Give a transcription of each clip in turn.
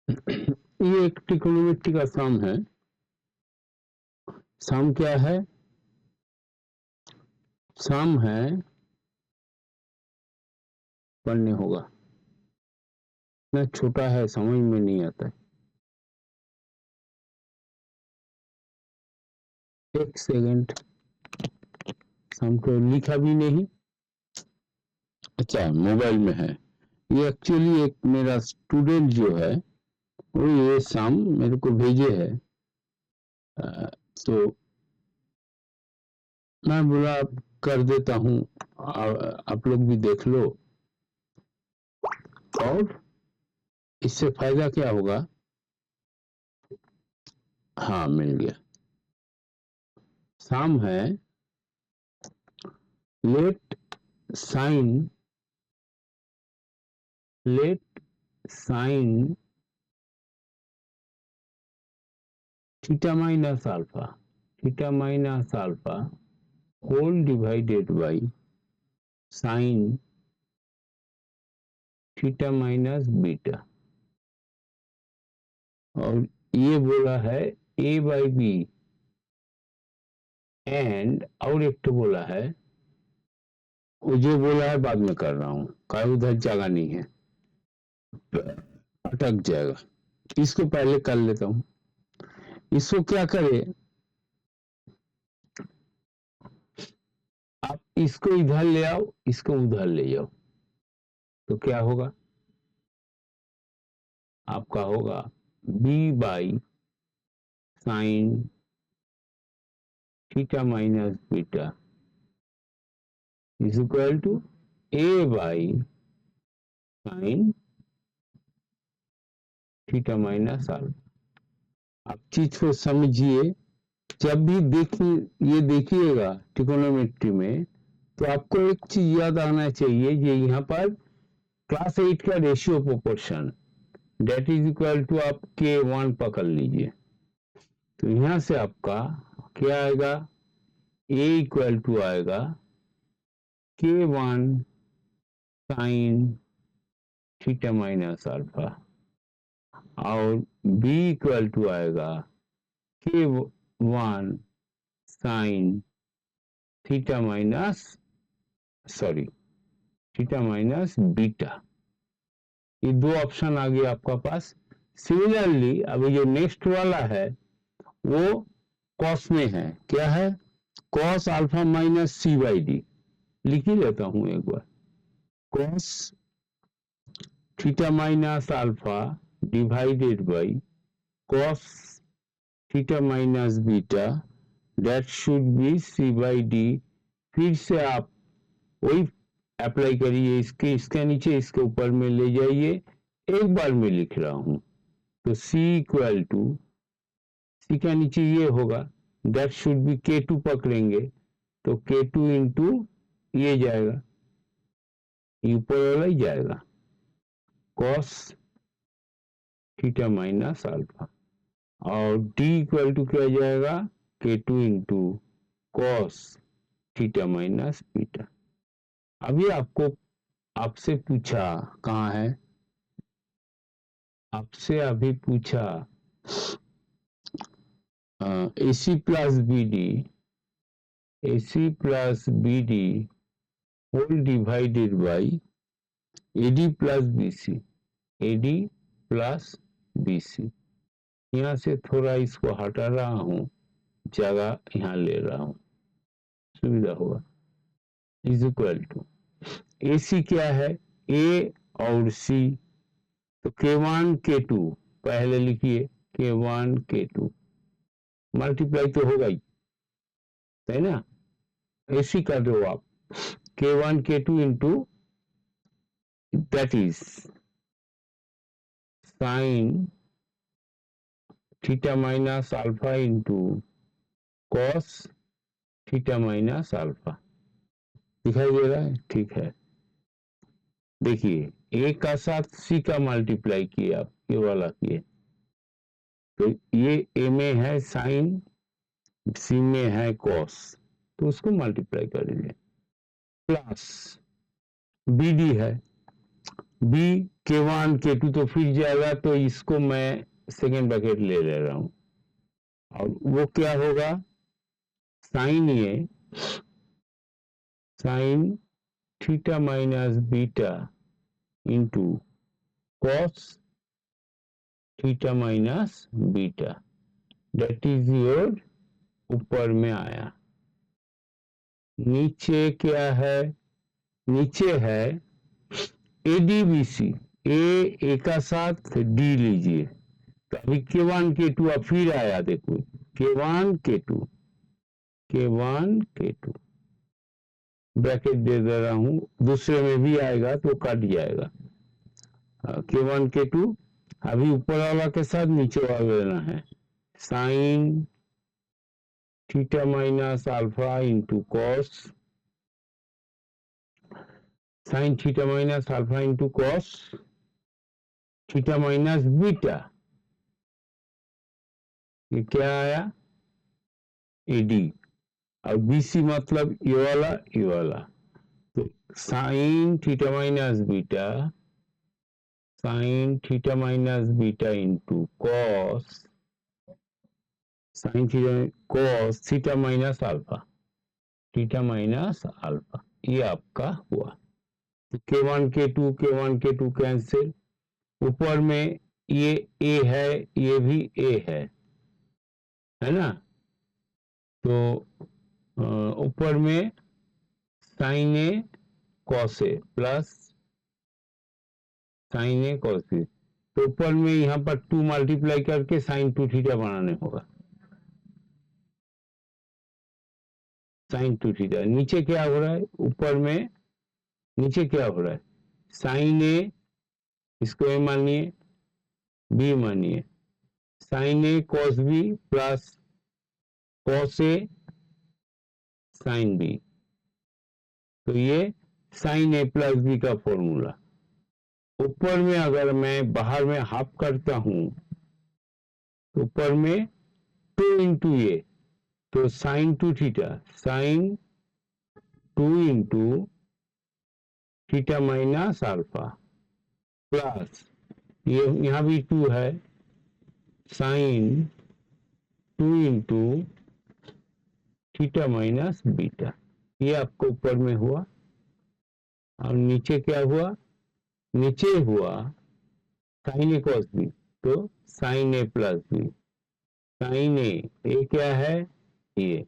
ये एक ट्रिग्नोमेट्री का सम है। सम क्या है? सम है, पढ़ने होगा, इतना छोटा है समझ में नहीं आता है। एक सेकंड, सम तो लिखा भी नहीं। अच्छा, मोबाइल में है। ये एक्चुअली एक मेरा स्टूडेंट जो है वो ये सम मेरे को भेजे है। तो मैं बोला कर देता हूँ, आप लोग भी देख लो। और इससे फायदा क्या होगा? हाँ, मिल गया। सम है, let sine theta minus alpha whole divided by sine theta minus beta. और ये बोला है ए बाई बी एंड, और एक तो बोला है, वो जो बोला है बाद में कर रहा हूँ, का उधर जगह नहीं है, अटक जाएगा। इसको पहले कर लेता हूँ। इसको क्या करे, आप इसको इधर ले आओ, इसको उधर ले जाओ, तो क्या होगा? आपका होगा B by sine theta minus beta is equal to A by sine theta minus alpha. आप चीज को समझिए। जब भी देखिए, ये देखिएगा ट्रिग्नोमेट्री में, तो आपको एक चीज याद आना चाहिए, ये यहाँ पर क्लास 8 का ratio proportion that is equal to आप K1 पकड़ लीजिए। तो यहाँ से आपका क्या आएगा? A इक्वल टू आएगा K1 sign theta minus alpha, और B इक्वल टू आएगा K1 sign theta minus theta minus beta. ये दो ऑप्शन आ गया आपका पास। सिमिलरली अभी जो नेक्स्ट वाला है वो कॉस में है। क्या है? Cos alpha minus C by D. लिख ही लेता हूं एक बार। Cos theta minus alpha divided by cos theta minus beta that should be C by D. फिर से आप वही अप्लाई करिए, इसके नीचे इसके ऊपर में ले जाइए। एक बार में लिख रहा हूं, तो C इक्वल टू, सी का नीचे ये होगा, दैट शुड बी K2 पकड़ेंगे, तो K2 इंटू ये जाएगा, ऊपर वाला ही जाएगा, कॉस थीटा माइनस अल्फा। और D इक्वल टू क्या जाएगा? K2 into cos theta minus beta. अभी आपसे पूछा, कहाँ है? आपसे अभी पूछा AC plus B D whole divided by AD plus BC। यहाँ से थोड़ा इसको हटा रहा हूँ, जगह यहाँ ले रहा हूँ, सुविधा होगा। इज इक्वल टू AC क्या है? A और C, तो K1 K2 पहले लिखिए, K1 K2 मल्टीप्लाई तो होगा ही, है ना? AC कर दो आप, K1 K2 into that is sine theta minus alpha into cos theta minus alpha. दिखाई दे रहा है? ठीक है। देखिए, ए का साथ सी का मल्टीप्लाई किए आप, ये वाला किए, तो ये ए में है साइन, सी में है कॉस, तो उसको मल्टीप्लाई कर दीजिए, प्लस बी डी है, बी K1 K2 तो फिर जाएगा, तो इसको मैं सेकेंड ब्रैकेट ले रहा हूं, और वो क्या होगा, sine A sine theta minus beta into cos theta minus beta, that is your, ऊपर में आया। नीचे क्या है, नीचे है ADBC, ए का साथ डी लीजिए, तो अभी K1 K2 अब फिर आया, देखो K1 K2 ब्रैकेट दे दे रहा हूं, दूसरे में भी आएगा तो कट जाएगा। K1 K2 अभी ऊपर वाला के साथ नीचे वाला लेना है, sign theta minus alpha into cos, sign theta minus alpha into cos theta minus beta, ये क्या आया, AD, और BC मतलब ये वाला, तो sign theta minus beta, sign theta minus beta into cos sine theta cos theta minus alpha, theta minus alpha, ये आपका हुआ। तो K1 K2 कैंसिल, ऊपर में ये A है, ये भी A है ना, तो ऊपर में sign A cos A plus sign A cos A, तो ऊपर में यहाँ पर 2 मल्टीप्लाई करके साइन 2 थीटा बनाने होगा, साइन 2 थीटा। नीचे क्या हो रहा है, ऊपर में नीचे क्या हो रहा है, साइन ए, इसको ए मानिए, बी मानिए, sign A cos B plus cos A sine B, तो ये साइन ए प्लस बी का फॉर्मूला। ऊपर में अगर मैं बाहर में हाफ करता हूं, तो ऊपर में 2 इंटू ए, तो sine 2 theta, sine 2 into theta minus alpha plus, ये यहाँ भी 2 है, sine 2 into theta minus beta, ये आपको ऊपर में हुआ। और नीचे क्या हुआ, नीचे हुआ साइन ए कॉस बी, तो sine A plus B, sine A क्या है, ये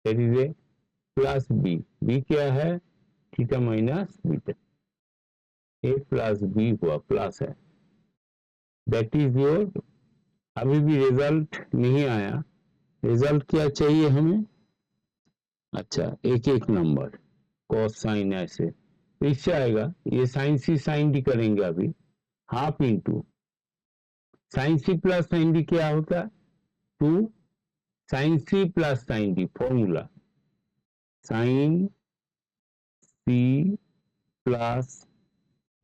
is A plus B, B क्या है, theta minus beta, A plus B हुआ, प्लस है, दैट इज योर। अभी भी रिजल्ट नहीं आया, रिजल्ट क्या चाहिए हमें, अच्छा एक एक नंबर कॉस साइन ऐसे, तो इससे आएगा, ये साइन सी साइन डी करेंगे अभी, half into sine C plus sine D क्या होता है, 2 sine C plus sine D, formula sine C plus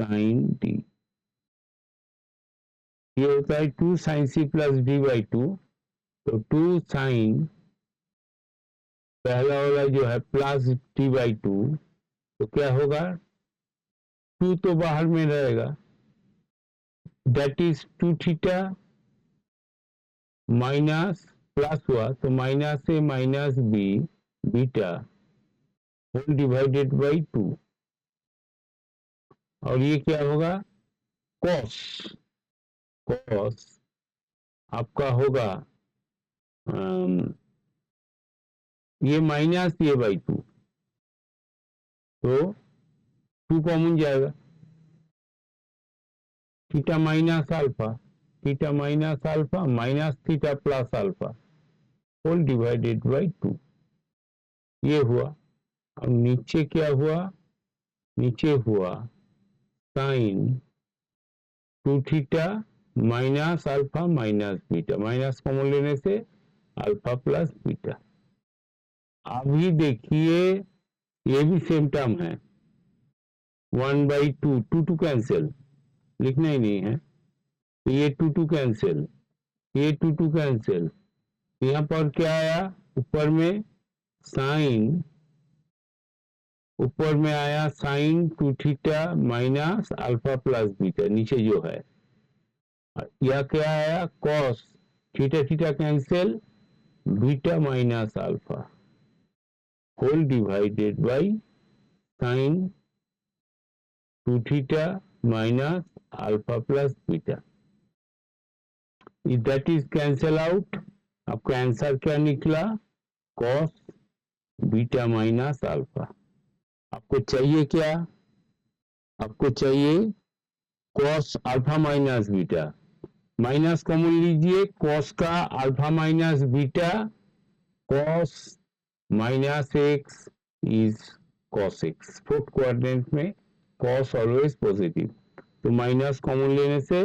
sine D, ये होता है 2 sine C plus D by 2, तो 2 साइन पहला वाला जो है प्लस डी बाई 2, तो क्या होगा, 2 तो बाहर में रहेगा, that is 2 theta minus plus हुआ तो minus A minus B beta whole divided by 2, और ये क्या होगा, कॉस, कॉस आपका होगा ये माइनस ये बाई 2, तो 2 कॉमन जाएगा, theta minus alpha, theta minus alpha minus theta plus alpha whole divided by 2, ये हुआ। अब नीचे क्या हुआ, नीचे हुआ sine 2 theta minus alpha minus beta, minus common लेने से अल्फा प्लस बीटा। अभी देखिए ये भी सेम टर्म है, 1/2, 2 कैंसिल, लिखना ही नहीं है, तो ये 2 कैंसिल, ये 2 कैंसिल, यहाँ पर क्या आया, ऊपर में साइन ऊपर में आया sine 2 theta minus alpha plus beta, नीचे जो है, यह क्या आया cos theta theta cancel, beta minus alpha whole divided by sine 2 theta minus alpha plus beta, that is cancel out. आपका आंसर क्या निकला, कॉस बीटा माइनस अल्फा। आपको चाहिए क्या, आपको चाहिए cos alpha minus beta, minus common लीजिए, cos का alpha minus beta, cos minus X is cos X, fourth quadrant में कॉस ऑलवेज पॉजिटिव, तो माइनस कॉमन लेने से,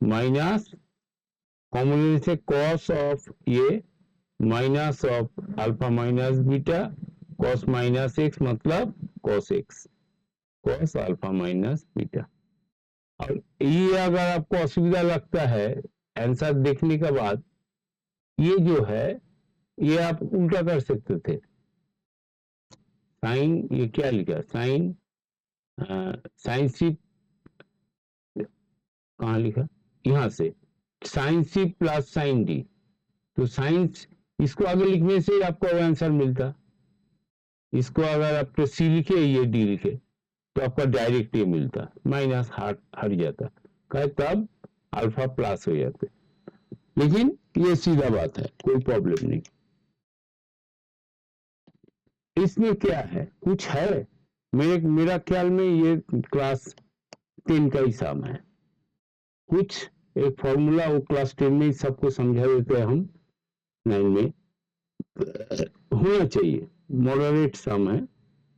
माइनस कॉमन लेने से कॉस ऑफ ये minus of alpha minus beta, cos minus X मतलब cos X, cos alpha minus beta. और ये अगर आपको असुविधा लगता है आंसर देखने के बाद, ये जो है ये आप उल्टा कर सकते थे, साइन, ये क्या लिखा साइन, साइन सी कहाँ लिखा, यहां से sine C plus sine D, तो साइंस इसको आगे लिखने से आपको आंसर मिलता, इसको अगर आप तो सी लिखे ये डी लिखे तो आपका डायरेक्ट ये मिलता, माइनस हट जाता, कहे तब अल्फा प्लस हो जाते, लेकिन ये सीधा बात है, कोई प्रॉब्लम नहीं। इसमें क्या है, कुछ है, मेरा ख्याल में ये क्लास 10 का ही सम है, कुछ एक फॉर्मूला वो क्लास 10 में सबको समझा देते हैं हम, 9 में होना चाहिए, मॉडरेट सम है,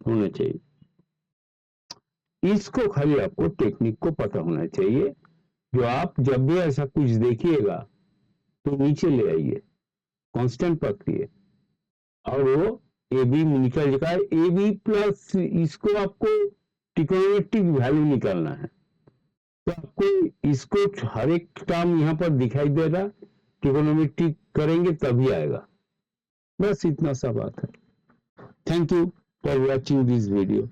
होना चाहिए। इसको खाली आपको टेक्निक को पता होना चाहिए, जो आप जब भी ऐसा कुछ देखिएगा तो नीचे ले आइए, कांस्टेंट पकड़िए और वो ए बी निकल जाएगा, ए बी प्लस इसको आपको ट्रिग्नोमेट्रिक वैल्यू निकालना है, तो आपको इसको हर एक टर्म यहाँ पर दिखाई दे रहा, ट्रिग्नोमेट्रिक करेंगे तभी आएगा, बस इतना सा बात है। Thank you for watching this video.